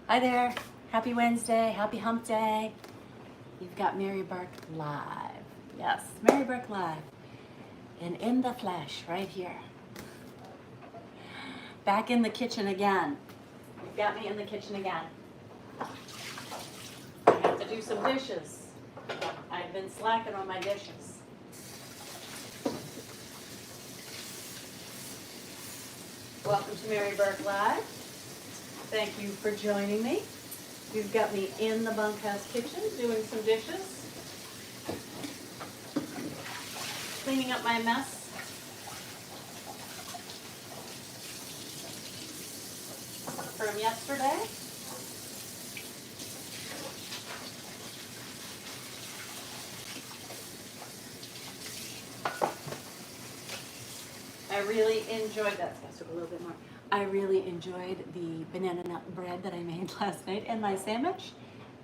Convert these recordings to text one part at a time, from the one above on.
Hi there. Happy Wednesday. Happy hump day. You've got Mary Burke live. Yes, Mary Burke live. And in the flesh, right here. Back in the kitchen again. You've got me in the kitchen again. I have to do some dishes. I've been slacking on my dishes. Welcome to Mary Burke Live. Thank you for joining me. You've got me in the bunkhouse kitchen doing some dishes. Cleaning up my mess. From yesterday. I really enjoyed that. Let's a little bit more. I really enjoyed the banana nut bread that I made last night and my sandwich.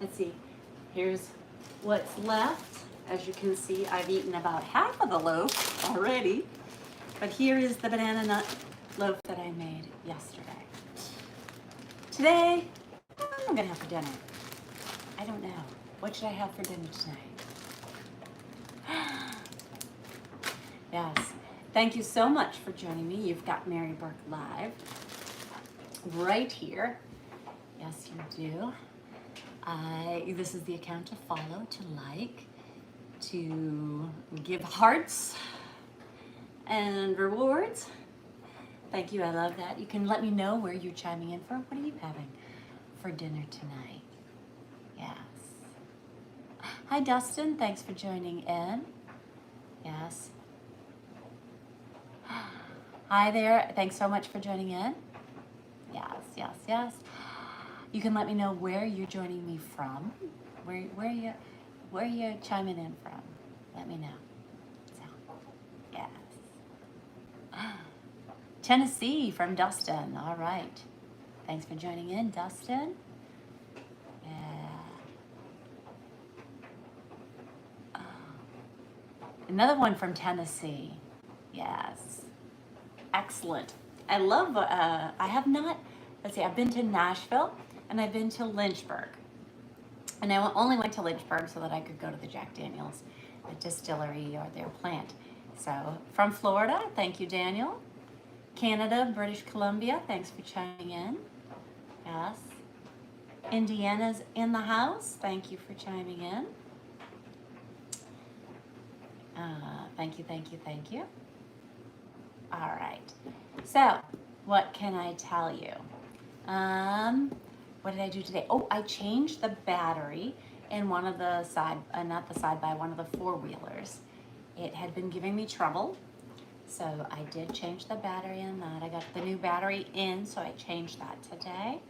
Let's see. Here's what's left. As you can see, I've eaten about half of the loaf already. But here is the banana nut loaf that I made yesterday. Today, what am I going to have for dinner? I don't know. What should I have for dinner tonight? Yes. Thank you so much for joining me. You've got Mary Burke Live right here. Yes, you do. This is the account to follow, to like, to give hearts and rewards. Thank you. I love that. You can let me know where you're chiming in from. What are you having for dinner tonight? Yes. Hi, Dustin. Thanks for joining in. Yes. Hi there. Thanks so much for joining in. Yes, yes, yes. You can let me know where you're joining me from. Where you chiming in from. Let me know. So, yes. Tennessee from Dustin. All right. Thanks for joining in, Dustin. Another one from Tennessee. Yes. Excellent. I love, I have not, let's see, I've been to Nashville and I've been to Lynchburg. And I only went to Lynchburg so that I could go to the Jack Daniels distillery or their plant. So from Florida, thank you, Daniel. Canada, British Columbia, thanks for chiming in. Yes. Indiana's in the house. Thank you for chiming in. Thank you, thank you, thank you. All right. So, what can I tell you? What did I do today? Oh, I changed the battery in one of the not the side by one of the four-wheelers. It had been giving me trouble. So I did change the battery in that. I got the new battery in, so I changed that today.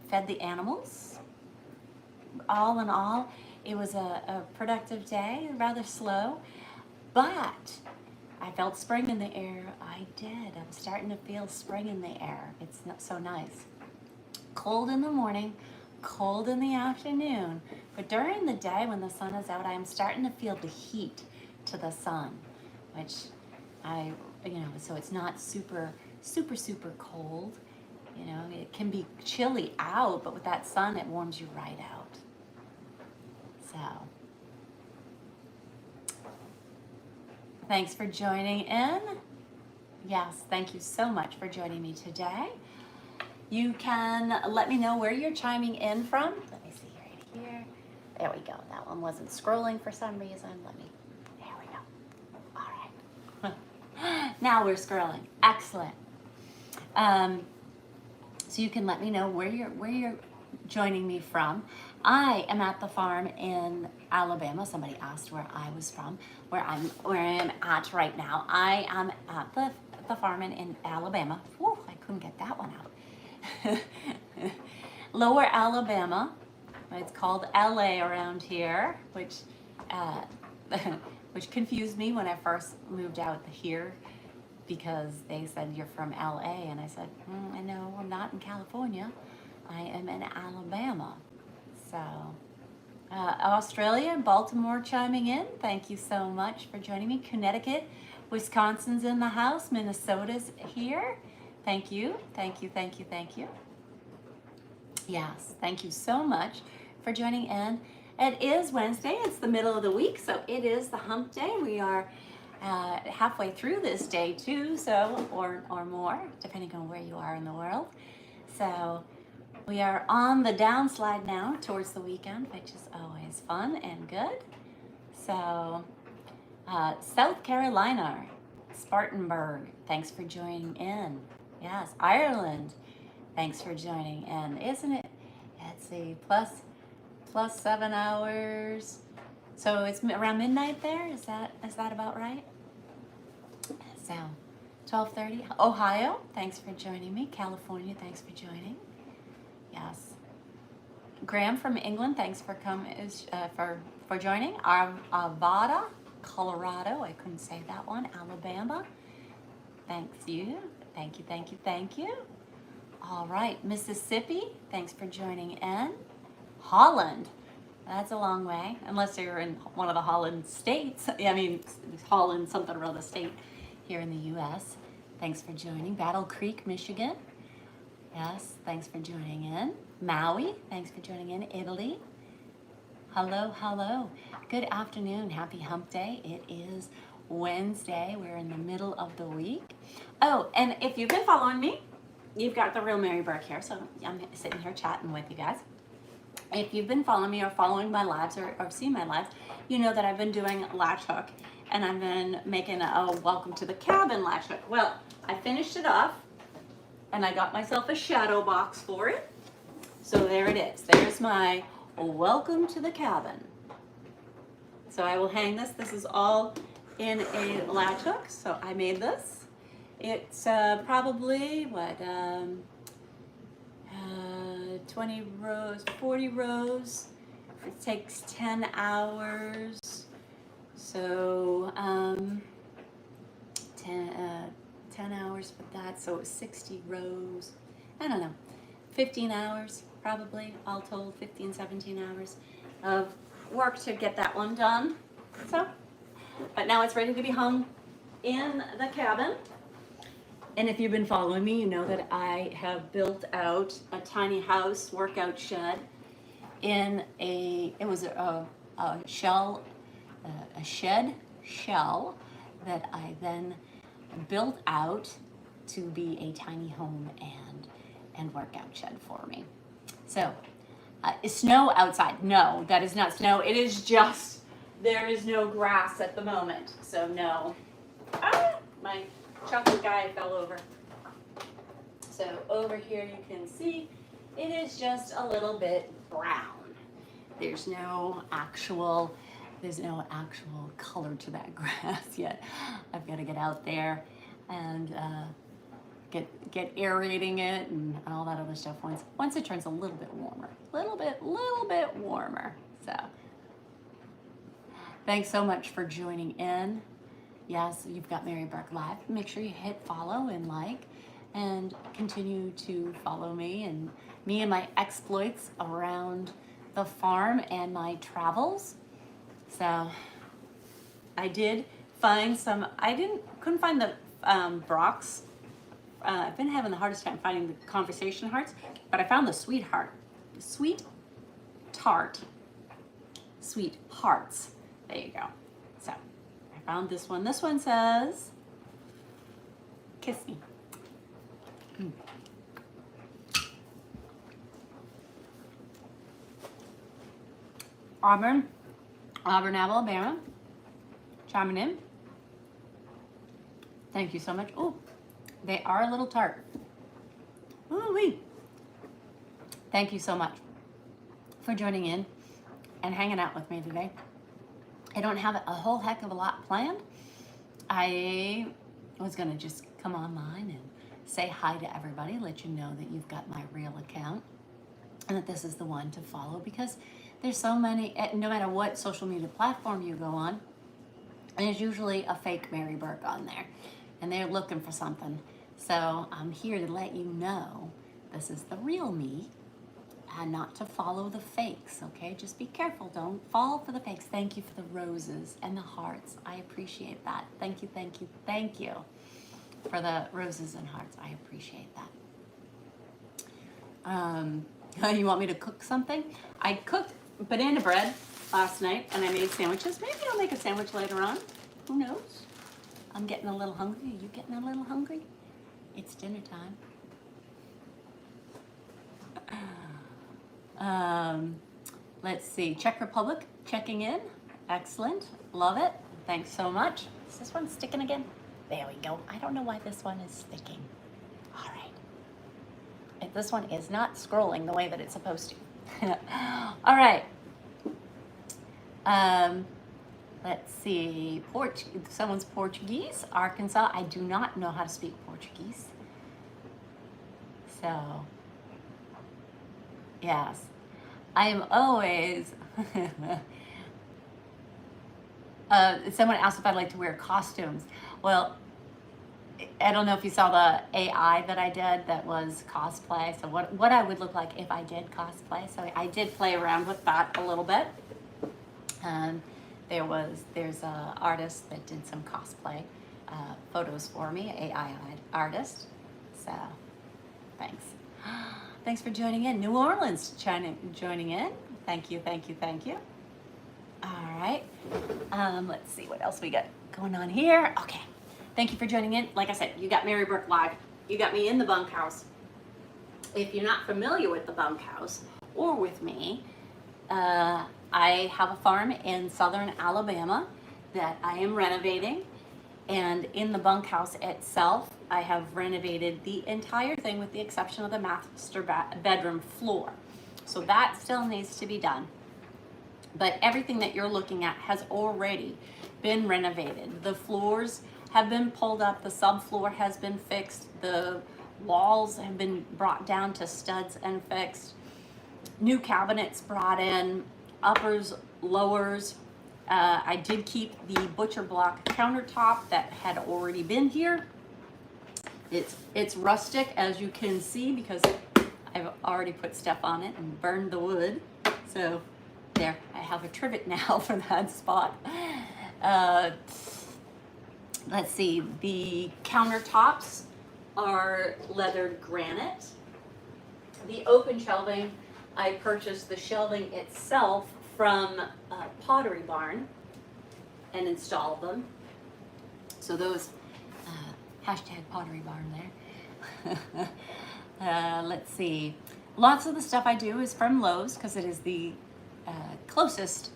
Fed the animals. All in all, it was a productive day, rather slow, but I felt spring in the air. I did. I'm starting to feel spring in the air. It's not so nice. Cold in the morning, cold in the afternoon, but during the day when the sun is out, I'm starting to feel the heat to the sun, which so it's not super cold. You know, it can be chilly out, but with that sun, it warms you right out. So, thanks for joining in. Yes, thank you so much for joining me today. You can let me know where you're chiming in from. Let me see right here. There we go. That one wasn't scrolling for some reason. There we go. All right. Now we're scrolling. Excellent. So you can let me know where you're joining me from. I am at the farm in Alabama. Somebody asked where I was from, where I am at right now. I am at the farm in Alabama. Whew, I couldn't get that one out. Lower Alabama. It's called LA around here, which confused me when I first moved out here, because they said you're from LA, and I said, I know I'm not in California. I am in Alabama. So, Australia, Baltimore chiming in. Thank you so much for joining me. Connecticut, Wisconsin's in the house. Minnesota's here. Thank you, thank you, thank you, thank you. Yes, thank you so much for joining in. It is Wednesday, it's the middle of the week, so it is the hump day. We are halfway through this day too, so or more, depending on where you are in the world. So we are on the downslide now towards the weekend, which is always fun and good. So South Carolina, Spartanburg, thanks for joining in. Yes, Ireland, thanks for joining in. Isn't it? Let's see, plus 7 hours. So it's around midnight there. Is that about right? So 12:30. Ohio, thanks for joining me. California, thanks for joining. Yes. Graham from England, thanks for for joining. Arvada, Colorado. I couldn't say that one. Alabama. Thanks you. Thank you. Thank you. Thank you. All right, Mississippi. Thanks for joining in. Holland. That's a long way, unless you're in one of the Holland states. I mean, Holland, something or other state here in the U.S. Thanks for joining. Battle Creek, Michigan. Yes, thanks for joining in. Maui, thanks for joining in. Italy. Hello, hello. Good afternoon. Happy hump day. It is Wednesday. We're in the middle of the week. Oh, and if you've been following me, you've got the real Mary Burke here, so I'm sitting here chatting with you guys. If you've been following me or following my lives or seen my lives, you know that I've been doing latch hook, and I've been making a welcome to the cabin latch hook. Well, I finished it off, and I got myself a shadow box for it. So there it is. There's my welcome to the cabin. So I will hang this. This is all in a latch hook, so I made this. It's probably, what, 20 rows, 40 rows. It takes 10 hours. So 10 hours for that. So it's 60 rows. I don't know, 15 hours probably, all told, 15, 17 hours of work to get that one done. So, but now it's ready to be hung in the cabin. And if you've been following me, you know that I have built out a tiny house workout shed in it was a shell, a shed shell that I then built out to be a tiny home and workout shed for me. So, is snow outside? No, that is not snow. It is just, there is no grass at the moment. So no. My chocolate guy fell over. So over here you can see it is just a little bit brown. There's no actual color to that grass yet. I've got to get out there and get aerating it and all that other stuff once it turns a little bit warmer. Little bit warmer. So thanks so much for joining in. Yes, you've got Mary Burke Live. Make sure you hit follow and like, and continue to follow me and my exploits around the farm and my travels. So I did find some, couldn't find the Brock's. I've been having the hardest time finding the conversation hearts, but I found the sweet hearts. There you go. So I found this one. This one says, kiss me. Auburn, Alabama, chiming in. Thank you so much. Oh, they are a little tart. Ooh-wee. Thank you so much for joining in and hanging out with me today. I don't have a whole heck of a lot planned. I was gonna just come online and say hi to everybody, let you know that you've got my real account and that this is the one to follow, because there's so many, no matter what social media platform you go on, there's usually a fake Mary Burke on there and they're looking for something. So I'm here to let you know this is the real me and not to follow the fakes, okay? Just be careful, don't fall for the fakes. Thank you for the roses and the hearts. I appreciate that. Thank you, thank you, thank you for the roses and hearts. I appreciate that. You want me to cook something? I cooked banana bread last night and I made sandwiches. Maybe I'll make a sandwich later on. Who knows? I'm getting a little hungry. Are you getting a little hungry? It's dinner time. Let's see. Czech Republic checking in. Excellent. Love it. Thanks so much. Is this one sticking again? There we go. I don't know why this one is sticking. All right. If this one is not scrolling the way that it's supposed to. All right. Let's see. Someone's Portuguese. Arkansas. I do not know how to speak Portuguese. So, yes. I am always... someone asked if I'd like to wear costumes. Well, I don't know if you saw the AI that I did that was cosplay. So what I would look like if I did cosplay. So I did play around with that a little bit. There's a artist that did some cosplay photos for me, AI artist. So thanks. Thanks for joining in. New Orleans joining in. Thank you, thank you, thank you. All right. Let's see what else we got going on here. Okay. Thank you for joining in. Like I said, you got Mary Burke Live. You got me in the bunkhouse. If you're not familiar with the bunkhouse or with me, I have a farm in southern Alabama that I am renovating. And in the bunkhouse itself, I have renovated the entire thing with the exception of the master bedroom floor. So that still needs to be done. But everything that you're looking at has already been renovated. The floors have been pulled up, the subfloor has been fixed, the walls have been brought down to studs and fixed, new cabinets brought in, uppers, lowers. I did keep the butcher block countertop that had already been here. It's rustic, as you can see, because I've already put stuff on it and burned the wood. So there, I have a trivet now for that spot. Let's see, the countertops are leathered granite. The open shelving, I purchased the shelving itself from Pottery Barn and installed them. So those, hashtag Pottery Barn there. Let's see, lots of the stuff I do is from Lowe's because it is the closest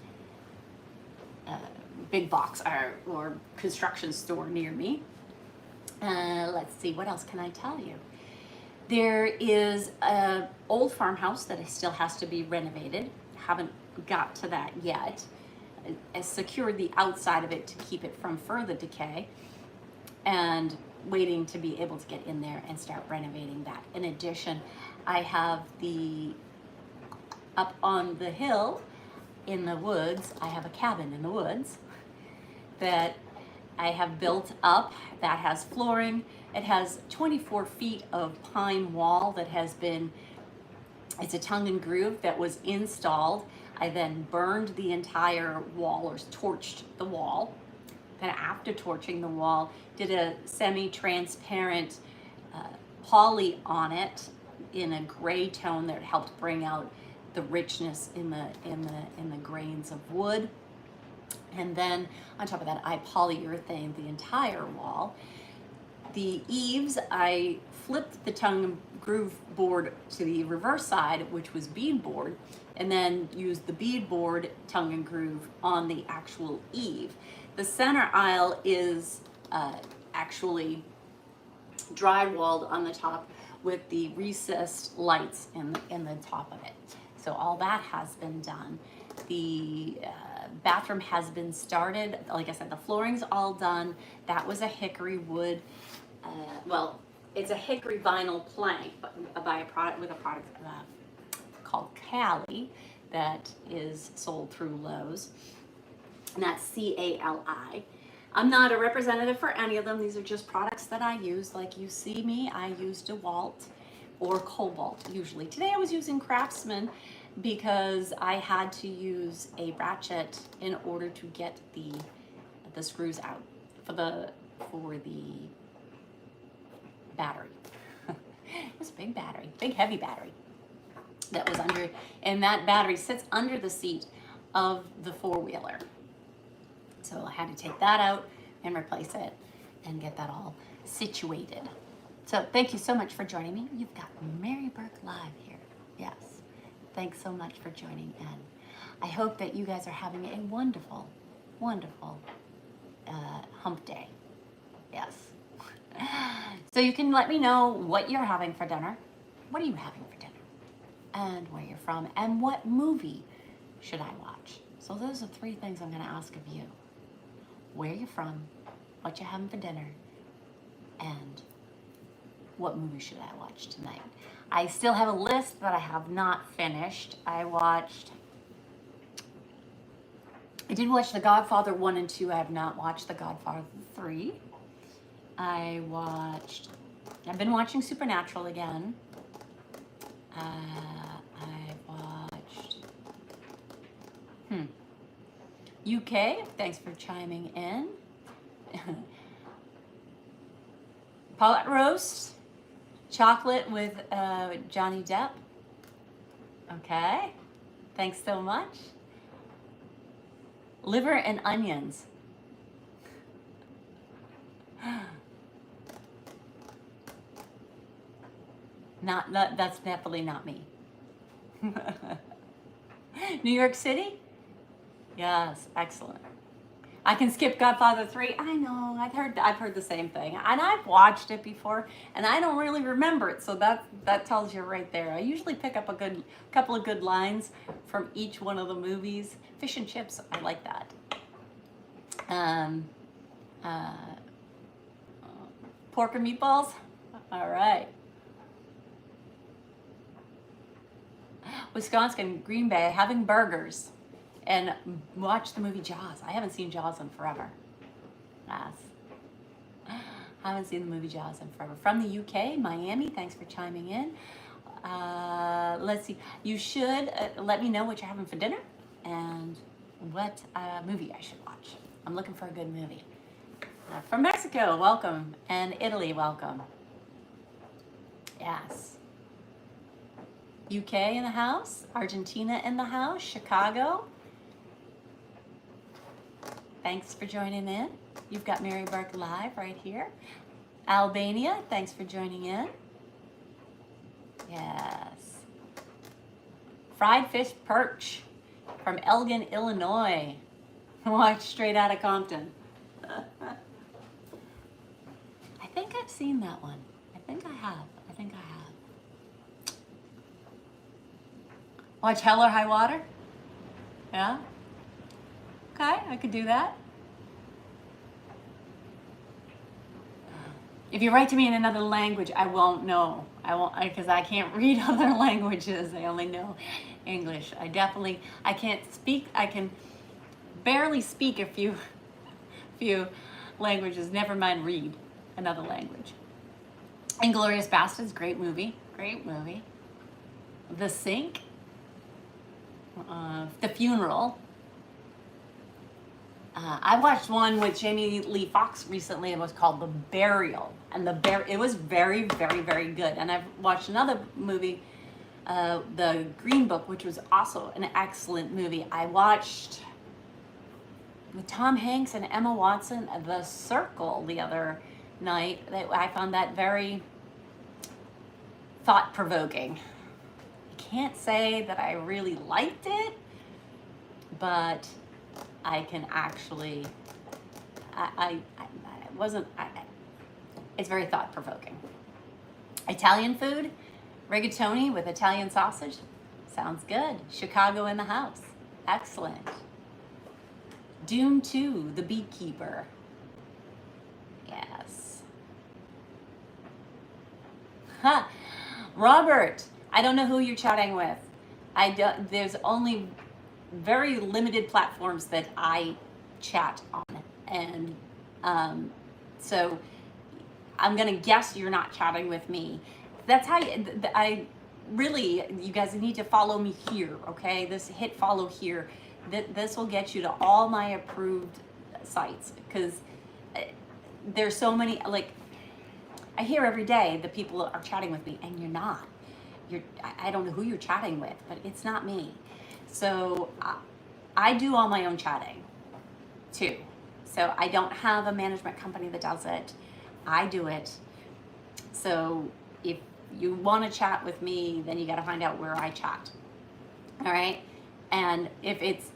big box or construction store near me. Let's see, what else can I tell you? There is an old farmhouse that still has to be renovated. Haven't got to that yet. I secured the outside of it to keep it from further decay and waiting to be able to get in there and start renovating that. In addition, I have up on the hill in the woods, I have a cabin in the woods that I have built up that has flooring. It has 24 feet of pine wall that has been, it's a tongue and groove that was installed. I then burned the entire wall or torched the wall. Then after torching the wall, did a semi-transparent poly on it in a gray tone that helped bring out the richness in the grains of wood. And then on top of that, I polyurethane the entire wall. The eaves, I flipped the tongue and groove board to the reverse side, which was beadboard, and then used the beadboard tongue and groove on the actual eave. The center aisle is actually drywalled on the top with the recessed lights in the top of it. So all that has been done. The bathroom has been started. Like I said, the flooring's all done. That was a hickory wood. Well, it's a hickory vinyl plank by a product called Cali that is sold through Lowe's. And that's C-A-L-I. I'm not a representative for any of them. These are just products that I use. Like you see me, I use DeWalt or Cobalt usually. Today I was using Craftsman because I had to use a ratchet in order to get the screws out for the battery. It was a big battery, big heavy battery. that was under, and that battery sits under the seat of the four-wheeler. So I had to take that out and replace it and get that all situated. So thank you so much for joining me. You've got Mary Burke Live here. Yes. Thanks so much for joining in. I hope that you guys are having a wonderful, wonderful hump day. Yes. So you can let me know what you're having for dinner. What are you having for dinner? And where you're from, and what movie should I watch? So those are 3 things I'm going to ask of you. Where you're from, what you're having for dinner, and what movie should I watch tonight? I still have a list that I have not finished. I did watch The Godfather 1 and 2. I have not watched The Godfather 3. I've been watching Supernatural again. I watched UK. Thanks for chiming in. Pot roast, chocolate with Johnny Depp. Okay, thanks so much. Liver and onions. That's definitely not me. New York City? Yes, excellent. I can skip Godfather 3. I know, I've heard the same thing. And I've watched it before, and I don't really remember it, so that tells you right there. I usually pick up a couple of good lines from each one of the movies. Fish and chips, I like that. Pork and meatballs? All right. Wisconsin, Green Bay, having burgers, and watch the movie Jaws. I haven't seen Jaws in forever. Yes. I haven't seen the movie Jaws in forever. From the UK, Miami, thanks for chiming in. Let's see. You should let me know what you're having for dinner and what movie I should watch. I'm looking for a good movie. From Mexico, welcome. And Italy, welcome. Yes. UK in the house, Argentina in the house, Chicago. Thanks for joining in. You've got Mary Burke Live right here. Albania, thanks for joining in. Yes. Fried fish perch from Elgin, Illinois. Watch Straight Outta Compton. I think I've seen that one. I think I have. Watch Hell or High Water? Yeah? Okay, I could do that. If you write to me in another language, I won't know. Because I can't read other languages. I only know English. I can't speak. I can barely speak a few languages, never mind read another language. Inglourious Basterds, great movie. The Sink. The Funeral. I watched one with Jamie Lee Fox recently. It was called The Burial, and it was very, very, very good. And I've watched another movie, The Green Book, which was also an excellent movie. I watched with Tom Hanks and Emma Watson, The Circle, the other night. I found that very thought-provoking. Can't say that I really liked it, but I can actually, it's very thought-provoking. Italian food, rigatoni with Italian sausage, sounds good. Chicago in the house, excellent. Dune 2, The Beekeeper, yes. Ha, Robert. I don't know who you're chatting with. There's only very limited platforms that I chat on. And so I'm going to guess you're not chatting with me. That's how you guys need to follow me here, okay? Hit follow here. This will get you to all my approved sites, because there's so many, like, I hear every day that people are chatting with me, and you're not. I don't know who you're chatting with, but it's not me. So I do all my own chatting too. So I don't have a management company that does it. I do it. So if you want to chat with me, then you got to find out where I chat. All right. And if it's,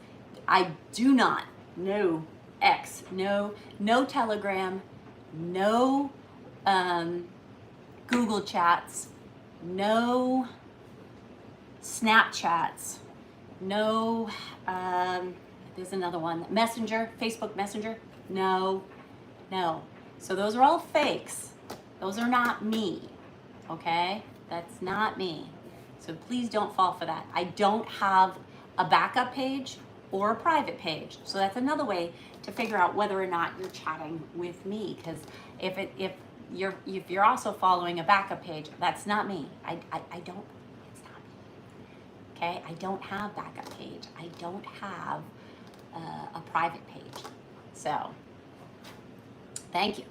I do not, no X, no Telegram, no Google chats, no Snapchats, no, there's another one, Messenger, Facebook Messenger, no. So those are all fakes. Those are not me, okay? That's not me. So please don't fall for that. I don't have a backup page or a private page. So that's another way to figure out whether or not you're chatting with me. Because if you're also following a backup page, that's not me. I don't, it's not me. Okay, I don't have backup page. I don't have a private page. So thank you.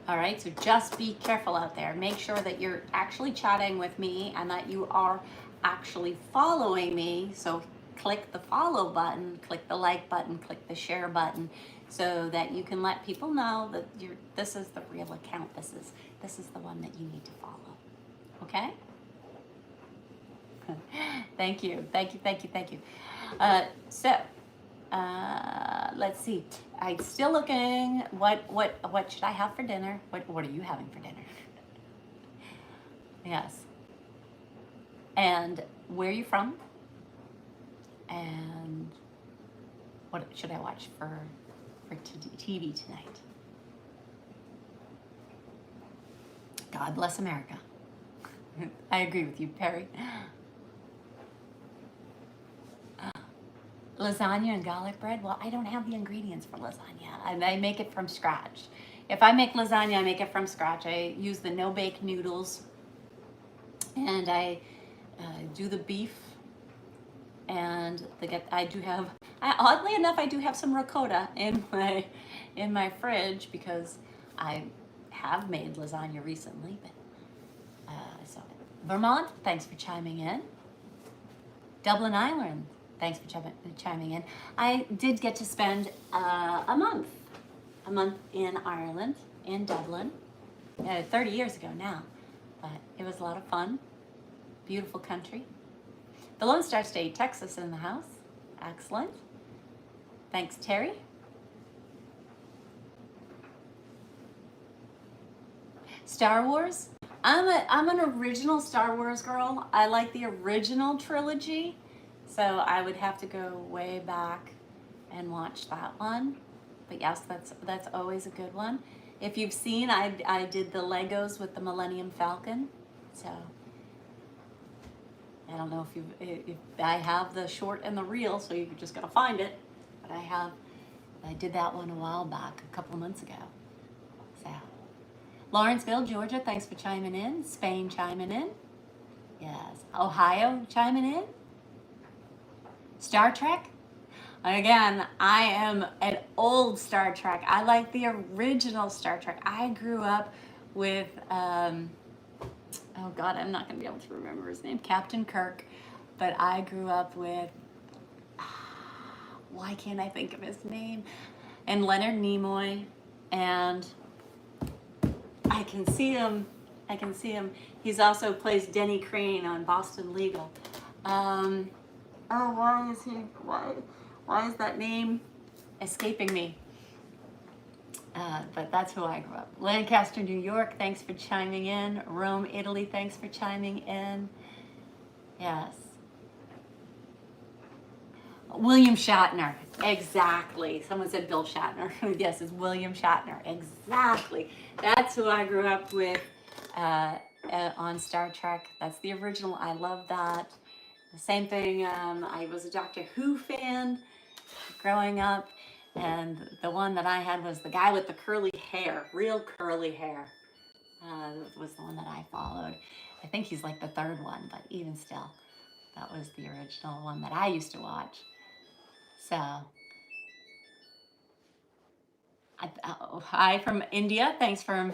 All right, so just be careful out there. Make sure that you're actually chatting with me and that you are actually following me. So click the follow button, click the like button, click the share button, so that you can let people know that this is the real account. This is the one that you need to follow. Okay? Thank you. Let's see. I'm still looking. What should I have for dinner? What are you having for dinner? Yes. And where are you from? And what should I watch for TV tonight? God bless America. I agree with you, Perry. Lasagna and garlic bread? Well, I don't have the ingredients for lasagna, and I make it from scratch. If I make lasagna, I make it from scratch. I use the no-bake noodles, and I do the beef, and oddly enough, I do have some ricotta in my fridge because I have made lasagna recently. But so Vermont, thanks for chiming in. Dublin, Ireland. Thanks for chiming in. I did get to spend a month in Ireland, in Dublin, 30 years ago now, but it was a lot of fun. Beautiful country. The Lone Star State, Texas in the house. Excellent. Thanks, Terry. Star Wars. I'm an original Star Wars girl. I like the original trilogy. So I would have to go way back and watch that one. But yes, that's always a good one. If you've seen, I did the Legos with the Millennium Falcon. So I don't know if I have the short and the reel, so you just gotta find it. But I did that one a while back, a couple of months ago. So Lawrenceville, Georgia, thanks for chiming in. Spain chiming in. Yes. Ohio chiming in. Star Trek? Again, I am an old Star Trek. I like the original Star Trek. I grew up with, oh God, I'm not going to be able to remember his name, Captain Kirk. But I grew up with, why can't I think of his name? And Leonard Nimoy. And I can see him. He's also plays Denny Crane on Boston Legal. Why is that name escaping me? But that's who I grew up. Lancaster, New York, thanks for chiming in. Rome, Italy, thanks for chiming in. Yes. William Shatner, exactly. Someone said Bill Shatner. Yes, it's William Shatner, exactly. That's who I grew up with on Star Trek. That's the original. I love that. The same thing, I was a Doctor Who fan growing up, and the one that I had was the guy with the curly hair, real curly hair, was the one that I followed. I think he's like the third one, but even still, that was the original one that I used to watch. So, hi from India, thanks for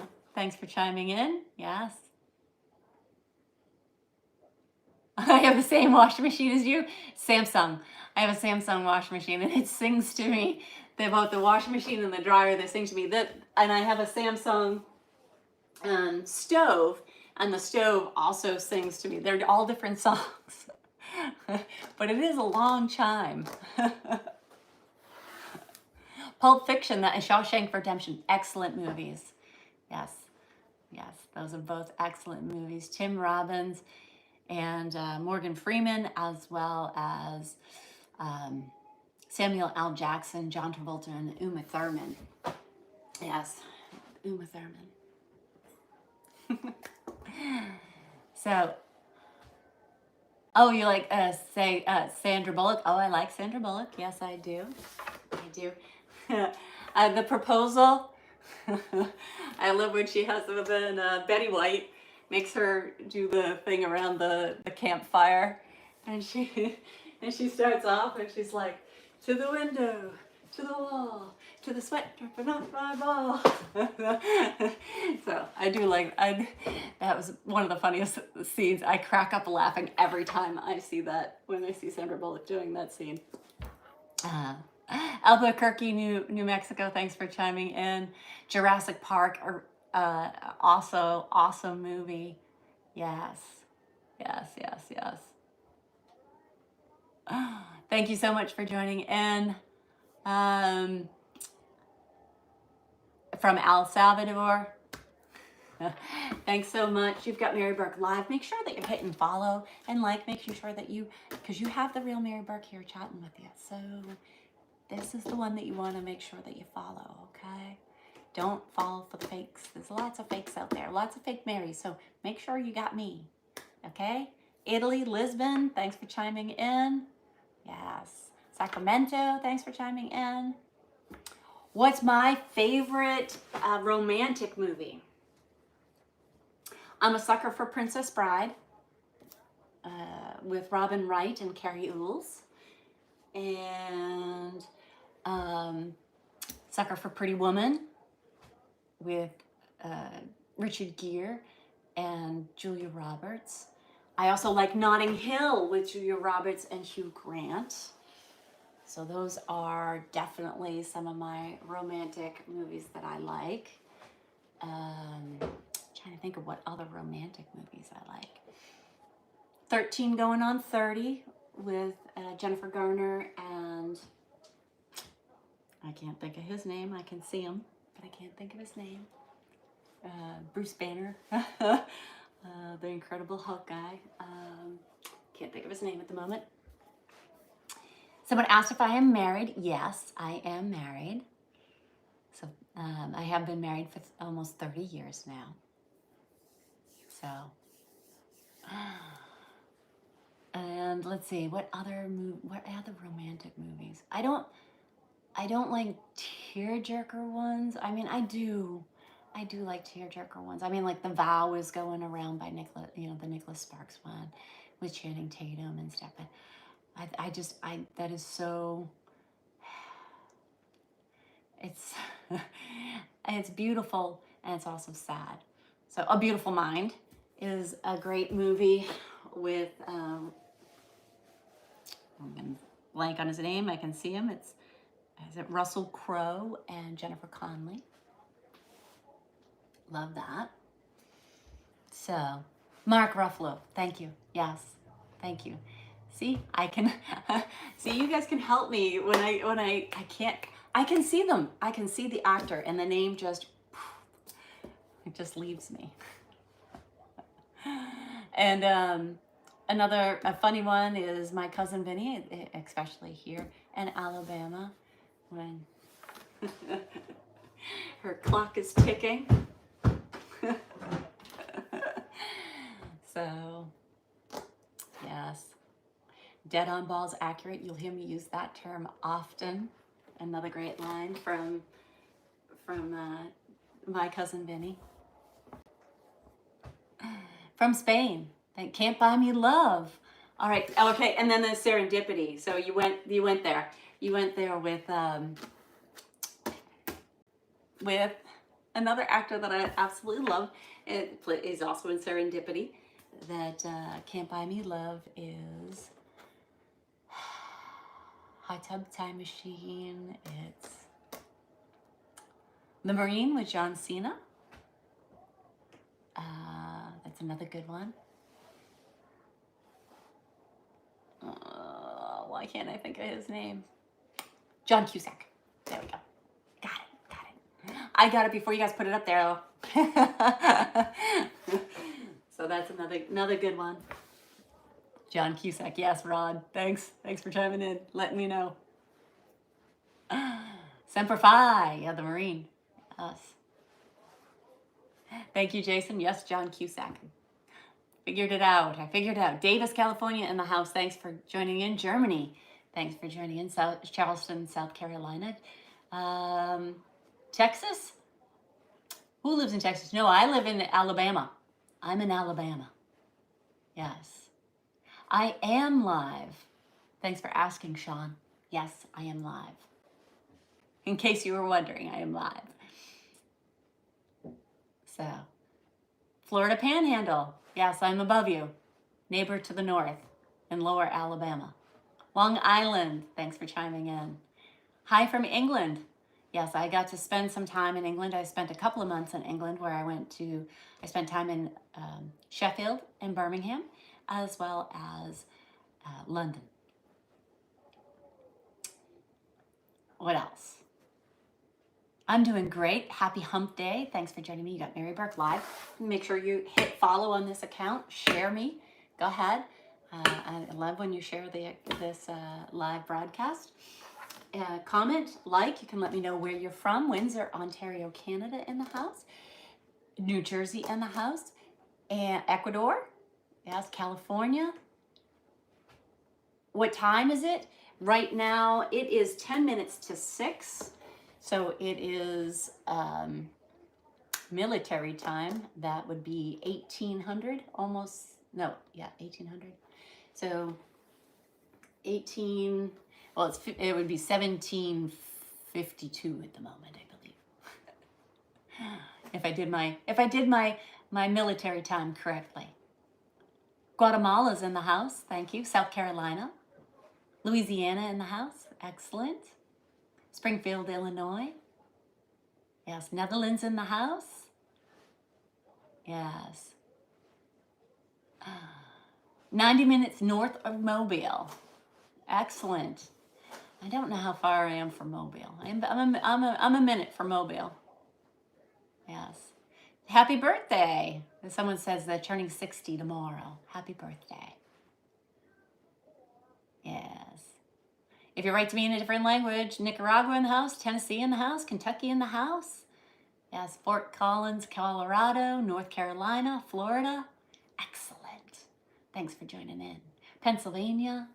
chiming in, yes. I have the same washing machine as you. Samsung. I have a Samsung washing machine, and it sings to me. Both the washing machine and the dryer, they sing to me. And I have a Samsung stove, and the stove also sings to me. They're all different songs, but it is a long chime. Pulp Fiction, that Shawshank Redemption, excellent movies. Yes, yes, those are both excellent movies. Tim Robbins and Morgan Freeman, as well as Samuel L. Jackson, John Travolta, and Uma Thurman. Yes, Uma Thurman. So, oh, you like Sandra Bullock? Oh, I like Sandra Bullock. Yes, I do. I do. The Proposal. I love when she has when Betty White makes her do the thing around the campfire, and she starts off and she's like, to the window, to the wall, to the sweat dripping off my ball. So I do that was one of the funniest scenes. I crack up laughing every time I see that, when I see Sandra Bullock doing that scene. Albuquerque, New Mexico, thanks for chiming in. Jurassic Park, also awesome movie. Yes, yes, yes, yes. Thank you so much for joining in. From El Salvador. Thanks so much. You've got Mary Burke Live. Make sure that you're hitting follow and making sure that because you have the real Mary Burke here chatting with you. So this is the one that you want to make sure that you follow, okay? Don't fall for the fakes. There's lots of fakes out there, lots of fake Marys. So make sure you got me, okay? Italy, Lisbon, thanks for chiming in. Yes. Sacramento, thanks for chiming in. What's my favorite romantic movie? I'm a sucker for Princess Bride with Robin Wright and Carrie Ooles. And sucker for Pretty Woman with Richard Gere and Julia Roberts. I also like Notting Hill with Julia Roberts and Hugh Grant. So those are definitely some of my romantic movies that I like. Trying to think of what other romantic movies I like. 13 Going on 30 with Jennifer Garner and I can't think of his name. I can see him, but I can't think of his name. Bruce Banner, the Incredible Hulk guy. Can't think of his name at the moment. Someone asked if I am married. Yes, I am married. So I have been married for almost 30 years now. So, and let's see, what other romantic movies? I don't like tearjerker ones. I mean, I do like tearjerker ones. I mean, like The Vow is going around by the Nicholas Sparks one with Channing Tatum and stuff. But that is so, it's beautiful and it's also sad. So A Beautiful Mind is a great movie with, I'm going to blank on his name. I can see him. Is it Russell Crowe and Jennifer Connelly? Love that. So, Mark Ruffalo, thank you. Yes, thank you. See, I can, see, you guys can help me when I can't, I can see them. I can see the actor and the name it just leaves me. And a funny one is My Cousin Vinny, especially here in Alabama, when her clock is ticking. So, yes. Dead on balls accurate. You'll hear me use that term often. Another great line from My Cousin Vinny. From Spain. Can't Buy Me Love. All right. Okay. And then there's Serendipity. So you went there. You went there with another actor that I absolutely love. It is also in Serendipity. that can't buy me love is Hot Tub Time Machine. It's The Marine with John Cena. That's another good one. Why can't I think of his name? John Cusack. There we go. Got it. I got it before you guys put it up there, though. So that's another good one. John Cusack. Yes, Rod. Thanks for chiming in, letting me know. Semper Fi. Yeah, the Marine. Yes. Thank you, Jason. Yes, John Cusack. Figured it out. I figured it out. Davis, California in the house. Thanks for joining in. Germany. Thanks for joining in. Charleston, South Carolina. Texas? Who lives in Texas? No, I live in Alabama. I'm in Alabama. Yes. I am live. Thanks for asking, Sean. Yes, I am live. In case you were wondering, I am live. So, Florida Panhandle. Yes, I'm above you. Neighbor to the north in Lower Alabama. Long Island. Thanks for chiming in. Hi from England. Yes, I got to spend some time in England. I spent a couple of months in England where I spent time in Sheffield and Birmingham, as well as London. What else? I'm doing great. Happy hump day. Thanks for joining me. You got Mary Burke Live. Make sure you hit follow on this account. Share me. Go ahead. I love when you share this live broadcast. Comment, like. You can let me know where you're from. Windsor, Ontario, Canada in the house. New Jersey in the house. And Ecuador. Yes, California. What time is it? Right now, it is 10 minutes to 6. So it is military time. That would be 1800 almost. No, yeah, 1800. So 18, well, it would be 1752 at the moment, I believe. If I did my military time correctly. Guatemala's in the house. Thank you. South Carolina. Louisiana in the house. Excellent. Springfield, Illinois. Yes, Netherlands in the house. Yes. 90 minutes north of Mobile. Excellent. I don't know how far I am from Mobile. I'm a minute from Mobile. Yes. Happy birthday. Someone says they're turning 60 tomorrow. Happy birthday. Yes. If you write to me in a different language, Nicaragua in the house, Tennessee in the house, Kentucky in the house. Yes, Fort Collins, Colorado, North Carolina, Florida. Excellent. Thanks for joining in. Pennsylvania,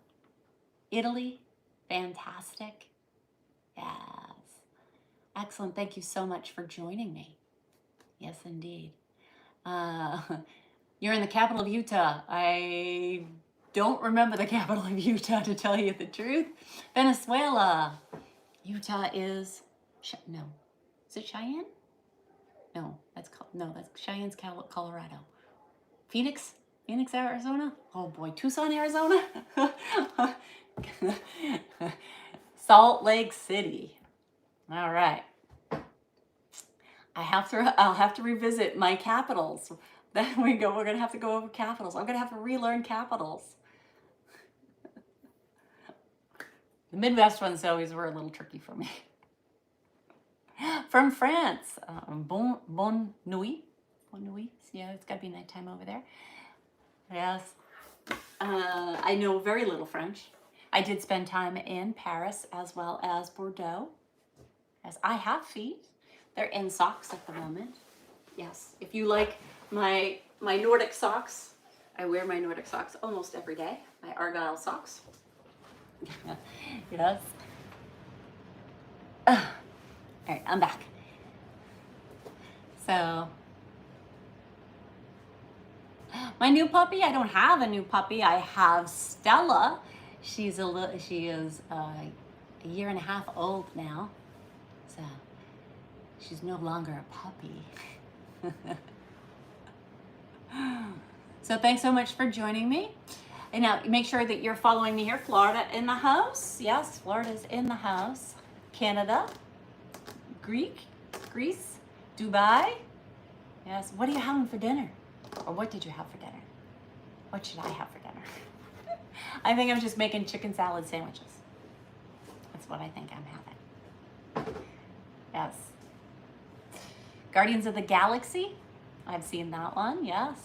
Italy. Fantastic. Yes. Excellent. Thank you so much for joining me. Yes, indeed. You're in the capital of Utah. I don't remember the capital of Utah, to tell you the truth. Venezuela. Utah is, no. Is it Cheyenne? No, that's Cheyenne's Colorado. Phoenix, Arizona? Oh boy, Tucson, Arizona? Salt Lake City. All right. I'll have to revisit my capitals. Then we're gonna have to go over capitals. I'm gonna have to relearn capitals. The Midwest ones always were a little tricky for me. From France, bon nuit. Yeah, it's gotta be nighttime over there. Yes. I know very little French. I did spend time in Paris as well as Bordeaux. Yes, I have feet. They're in socks at the moment. Yes, if you like my Nordic socks, I wear my Nordic socks almost every day. My Argyle socks. Yes. All right, I'm back. So, my new puppy. I don't have a new puppy. I have Stella. She is a year and a half old now. So, she's no longer a puppy. So thanks so much for joining me. And now make sure that you're following me here. Florida in the house. Yes, Florida's in the house. Canada, Greece, Dubai. Yes, what are you having for dinner? Or what did you have for dinner? What should I have for dinner? I think I'm just making chicken salad sandwiches. That's what I think I'm having. Yes. Guardians of the Galaxy. I've seen that one. Yes.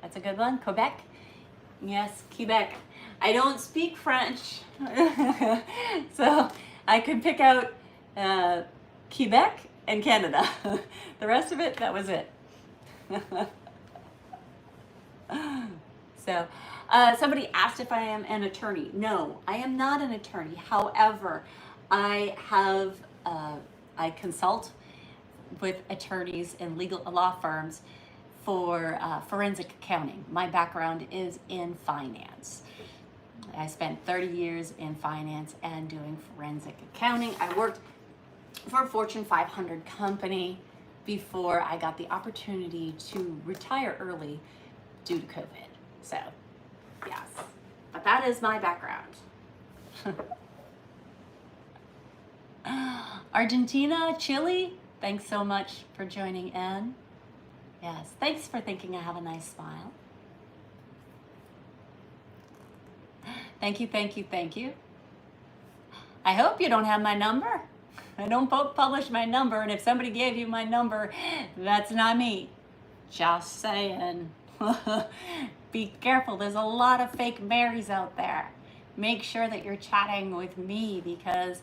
That's a good one. Quebec. Yes, Quebec. I don't speak French. So I could pick out Quebec and Canada. The rest of it, that was it. So somebody asked if I am an attorney. No, I am not an attorney. However, I consult with attorneys and legal law firms for forensic accounting. My background is in finance. I spent 30 years in finance and doing forensic accounting. I worked for a Fortune 500 company before I got the opportunity to retire early due to COVID. So, yes, but that is my background. Argentina, Chile, thanks so much for joining in. Yes, thanks for thinking I have a nice smile. Thank you, thank you, thank you. I hope you don't have my number. I don't publish my number, and if somebody gave you my number, that's not me. Just saying. Be careful, there's a lot of fake Marys out there. Make sure that you're chatting with me because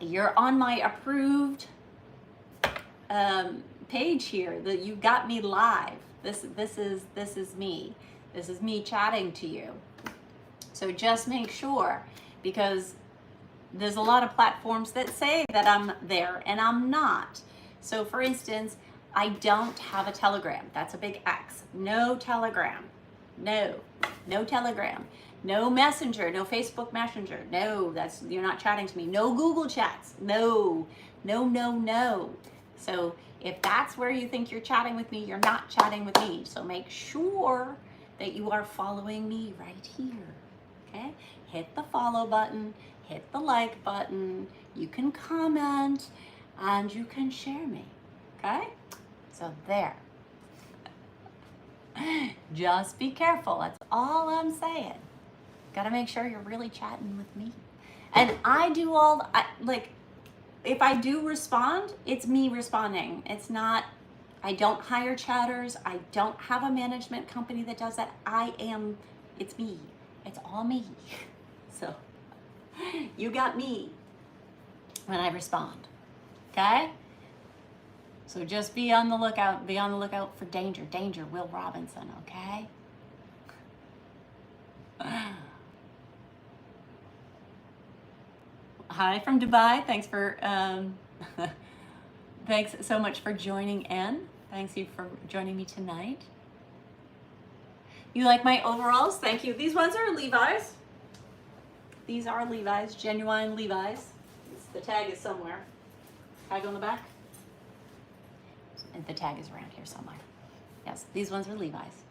you're on my approved page here. That you got me live. This is me. This is me chatting to you. So just make sure, because there's a lot of platforms that say that I'm there and I'm not. So for instance, I don't have a Telegram. That's a big X. No Telegram. No Telegram. No Messenger. No Facebook Messenger. No, you're not chatting to me. No Google Chats. No. So if that's where you think you're chatting with me, you're not chatting with me. So make sure that you are following me right here. Okay? Hit the follow button. Hit the like button. You can comment and you can share me. Okay? So there. Just be careful. That's all I'm saying. Got to make sure you're really chatting with me. And I do if I do respond, it's me responding. It's not, I don't hire chatters. I don't have a management company that does that. It's me. It's all me. So you got me when I respond. Okay? So just be on the lookout. Be on the lookout for danger. Danger, Will Robinson, okay? Hi from Dubai. Thanks so much for joining in. Thanks you for joining me tonight. You like my overalls? Thank you. These ones are Levi's. These are Levi's, genuine Levi's. The tag is somewhere. Tag on the back? And the tag is around here somewhere. Yes, these ones are Levi's.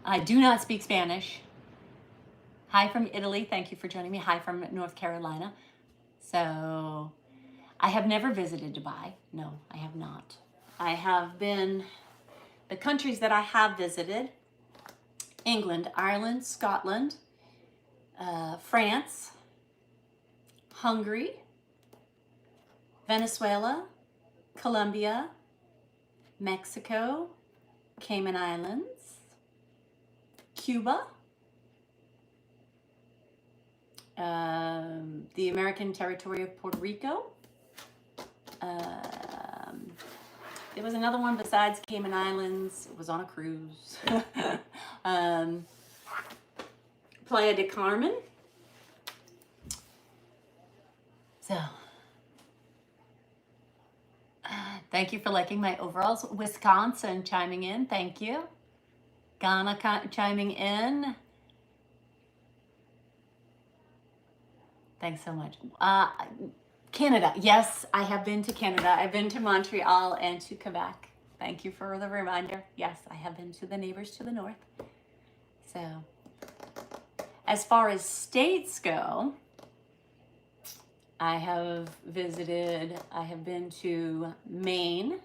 I do not speak Spanish. Hi from Italy. Thank you for joining me. Hi from North Carolina. So I have never visited Dubai. No, I have not. I have been, the countries that I have visited, England, Ireland, Scotland, France, Hungary, Venezuela, Colombia, Mexico, Cayman Islands, Cuba, the American territory of Puerto Rico. There was another one besides Cayman Islands. It was on a cruise. Playa del Carmen. So, thank you for liking my overalls. Wisconsin chiming in. Thank you. Ghana chiming in. Thanks so much. Canada. Yes, I have been to Canada. I've been to Montreal and to Quebec. Thank you for the reminder. Yes, I have been to the neighbors to the north. So, as far as states go, I have been to Maine,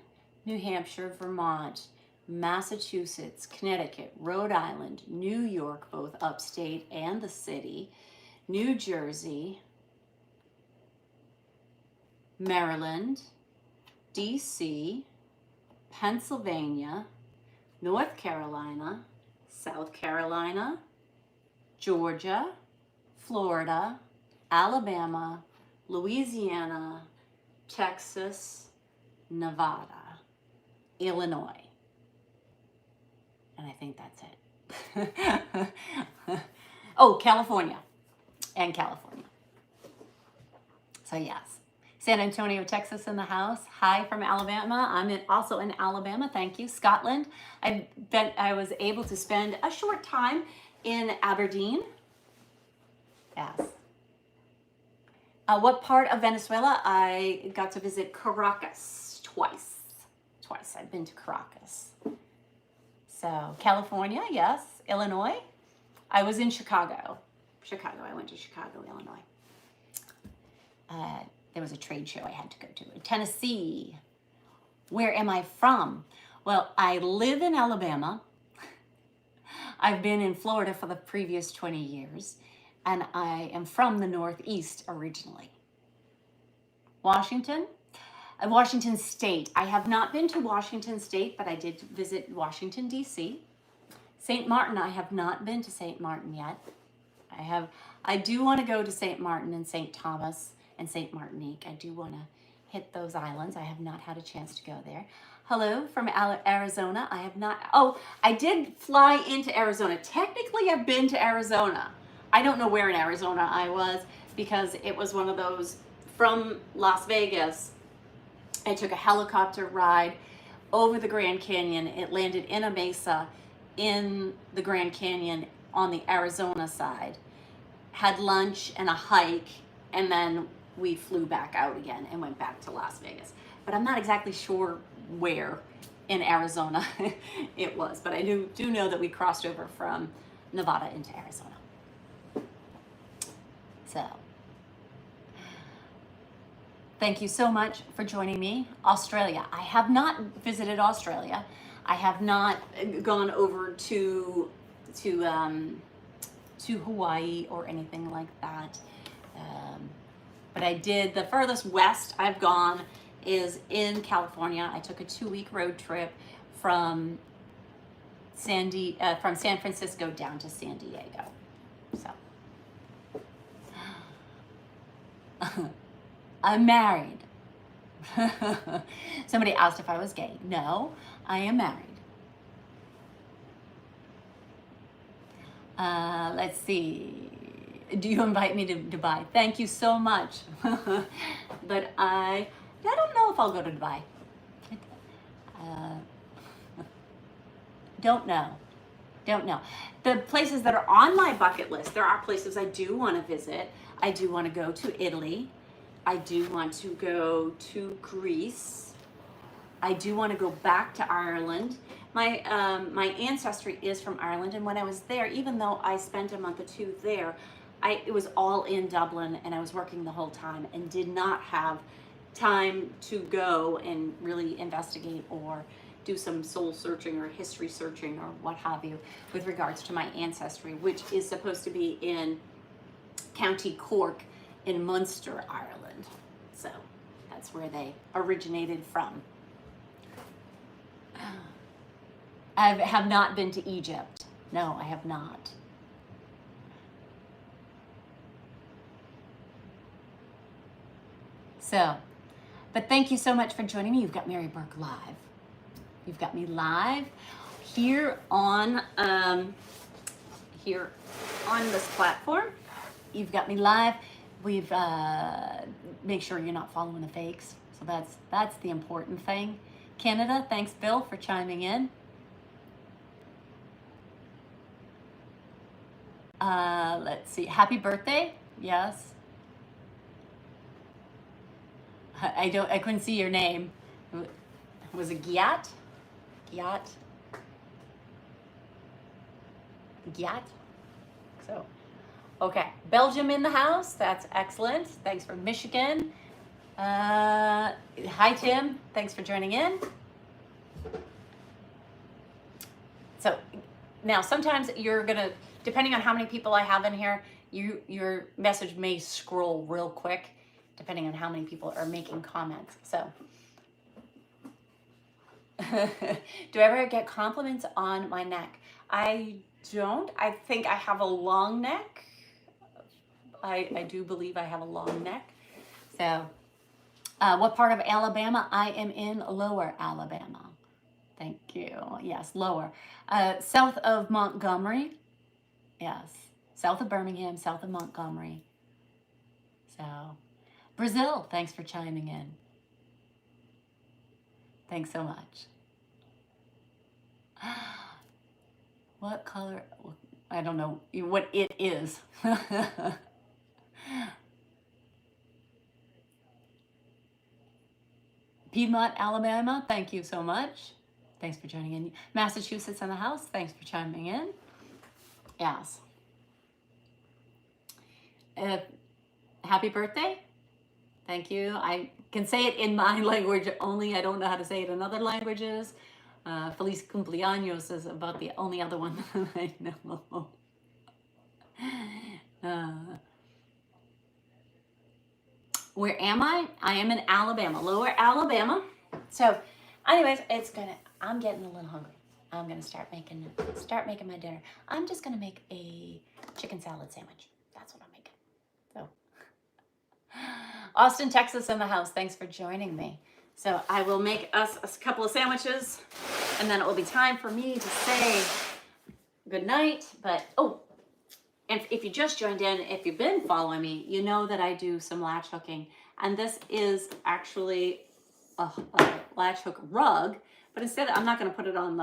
New Hampshire, Vermont, Massachusetts, Connecticut, Rhode Island, New York, both upstate and the city, New Jersey, Maryland, DC, Pennsylvania, North Carolina, South Carolina, Georgia, Florida, Alabama, Louisiana, Texas, Nevada, Illinois. And I think that's it. Oh, California. And California. So yes. San Antonio, Texas in the house. Hi from Alabama. I'm also in Alabama. Thank you. Scotland. I was able to spend a short time in Aberdeen. Yes. What part of Venezuela? I got to visit Caracas twice. I've been to Caracas. So California, yes. Illinois. I was in Chicago. I went to Chicago, Illinois. There was a trade show I had to go to. Tennessee. Where am I from? Well, I live in Alabama. I've been in Florida for the previous 20 years, and I am from the Northeast originally. Washington State. I have not been to Washington State, but I did visit Washington, D.C. St. Martin, I have not been to St. Martin yet. I do want to go to St. Martin and St. Thomas and St. Martinique. I do want to hit those islands. I have not had a chance to go there. Hello from Arizona. I have not. Oh, I did fly into Arizona. Technically, I've been to Arizona. I don't know where in Arizona I was because it was one of those from Las Vegas. I took a helicopter ride over the Grand Canyon. It landed in a mesa in the Grand Canyon on the Arizona side. Had lunch and a hike, and then we flew back out again and went back to Las Vegas. But I'm not exactly sure where in Arizona it was, but I do know that we crossed over from Nevada into Arizona. So, thank you so much for joining me. Australia. I have not visited Australia. I have not gone over to Hawaii or anything like that. But I did, the furthest west I've gone is in California. I took a 2-week road trip from San Francisco down to San Diego. So, I'm married. Somebody asked if I was gay. No, I am married. Let's see. Do you invite me to Dubai? Thank you so much. But I don't know if I'll go to Dubai. Don't know. The places that are on my bucket list, there are places I do want to visit. I do want to go to Italy. I do want to go to Greece. I do want to go back to Ireland. My ancestry is from Ireland, and when I was there, even though I spent a month or two there, it was all in Dublin, and I was working the whole time and did not have time to go and really investigate or do some soul searching or history searching or what have you with regards to my ancestry, which is supposed to be in County Cork in Munster, Ireland. So that's where they originated from. I have not been to Egypt. No, I have not. So, but thank you so much for joining me. You've got Mary Burke live. You've got me live here on this platform. You've got me live. We've make sure you're not following the fakes. So that's the important thing. Canada, thanks Bill for chiming in. Let's see. Happy birthday. Yes. I couldn't see your name. Was it Giat? Gyat. Gyat. So, okay. Belgium in the house. That's excellent. Thanks for Michigan. Hi, Tim. Thanks for joining in. So now sometimes you're going to, depending on how many people I have in here, your message may scroll real quick, depending on how many people are making comments. So do I ever get compliments on my neck? I don't. I think I have a long neck. I do believe I have a long neck. So what part of Alabama? I am in Lower Alabama. Thank you. Yes, lower. South of Montgomery. Yes. South of Birmingham, south of Montgomery. So, Brazil, thanks for chiming in. Thanks so much. What color? I don't know what it is. Piedmont, Alabama, thank you so much. Thanks for joining in. Massachusetts in the house, thanks for chiming in. Yes. Happy birthday. Thank you. I can say it in my language only. I don't know how to say it in other languages. Feliz cumpleaños is about the only other one that I know. Where am I? I am in Alabama, Lower Alabama. So, anyways, I'm getting a little hungry. I'm gonna start making my dinner. I'm just gonna make a chicken salad sandwich. That's what I'm making. So, Austin, Texas in the house. Thanks for joining me. So I will make us a couple of sandwiches, and then it will be time for me to say good night. But and if you just joined in, if you've been following me, you know that I do some latch hooking, and this is actually a latch hook rug. But instead, I'm not going to put it on